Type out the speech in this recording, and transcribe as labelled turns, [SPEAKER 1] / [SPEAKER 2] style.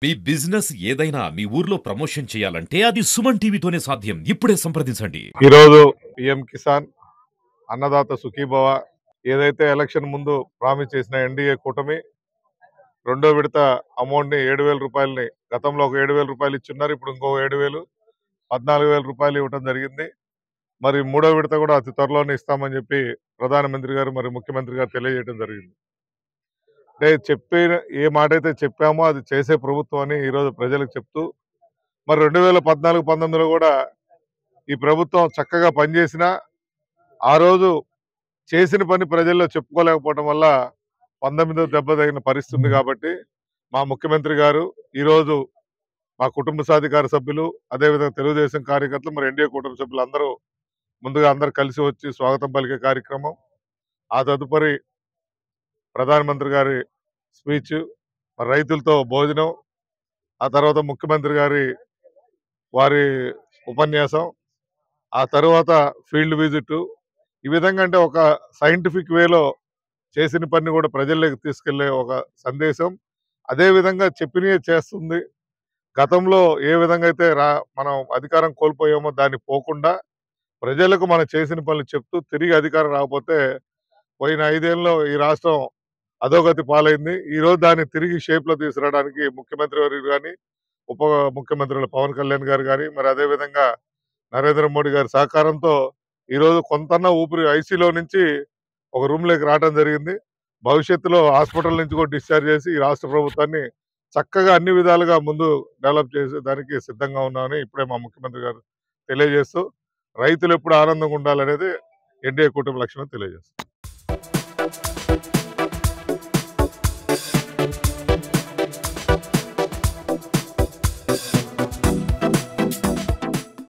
[SPEAKER 1] మీ business ఏదైనా మీ ఊర్లో promotion చేయాలంటే అది సుమన్ టీవీతోనే సాధ్యం. ఇప్పుడే సంప్రదించండి.
[SPEAKER 2] ఈరోజు పిఎం కిసాన్ అన్నదాత సుఖీభవ ఏదైతే ఎలక్షన్ ముందు ప్రామిస్ చేసిన ఎన్డీఏ కూటమి రెండో విడత అమౌంట్ ని 7,000 రూపాయలని గతంలో ఒక 7,000 రూపాయలు ఇచ్చున్నారు. ఇప్పుడు ఇంకో 7,000 14,000 రూపాయలు ఇవ్వడం జరిగింది. మరి మూడో విడత కూడా అతి త్వరలోనే ఇస్తామని చెప్పి ప్రధానమంత్రి గారు మరి ముఖ్యమంత్రి గారు తెలియజేయడం జరిగింది. అంటే ఏ మాట అయితే చెప్పామో అది చేసే ప్రభుత్వం అని ఈరోజు ప్రజలకు చెప్తూ మరి 2014-19లో కూడా ఈ ప్రభుత్వం చక్కగా పనిచేసినా ఆ రోజు చేసిన పని ప్రజల్లో చెప్పుకోలేకపోవడం వల్ల 19వ దెబ్బ తగిన పరిస్థితి ఉంది. కాబట్టి మా ముఖ్యమంత్రి గారు ఈరోజు మా కుటుంబ సాధికార సభ్యులు అదేవిధంగా తెలుగుదేశం కార్యకర్తలు మరి ఎన్డీఏ కూటమి సభ్యులు అందరూ కలిసి వచ్చి స్వాగతం పలికే కార్యక్రమం, ఆ తదుపరి ప్రధానమంత్రి గారి స్పీచ్, మరి రైతులతో భోజనం, ఆ తర్వాత ముఖ్యమంత్రి గారి వారి ఉపన్యాసం, ఆ తర్వాత ఫీల్డ్ విజిట్, ఈ విధంగా అంటే ఒక సైంటిఫిక్ వేలో చేసిన పని కూడా ప్రజల్లోకి తీసుకెళ్లే ఒక సందేశం. అదే విధంగా చెప్పినయే చేస్తుంది. గతంలో ఏ విధంగా అయితే మనం అధికారం కోల్పోయామో దాన్ని పోకుండా ప్రజలకు మనం చేసిన పనులు చెప్తూ తిరిగి అధికారం రాకపోతే పోయిన 5 ఏళ్ళలో ఈ రాష్ట్రం అధోగతి పాలైంది. ఈ రోజు దాన్ని తిరిగి షేప్ లో తీసుకురావడానికి ముఖ్యమంత్రి వర్యులు కానీ, ఉప ముఖ్యమంత్రులు పవన్ కళ్యాణ్ గారు కానీ, మరి అదే విధంగా నరేంద్ర మోడీ గారి సహకారంతో ఈరోజు కొంతన్నా ఊపిరి ఐసీలో నుంచి ఒక రూమ్ లోకి రావడం జరిగింది. భవిష్యత్తులో హాస్పిటల్ నుంచి కూడా డిశ్చార్జ్ చేసి ఈ రాష్ట్ర ప్రభుత్వాన్ని చక్కగా అన్ని విధాలుగా ముందు డెవలప్ చేసే దానికి సిద్ధంగా ఉన్నామని ఇప్పుడే మా ముఖ్యమంత్రి గారు తెలియజేస్తూ రైతులు ఎప్పుడు ఆనందంగా ఉండాలనేది ఎన్డీఏ కూటమి లక్ష్యం తెలియజేస్తారు.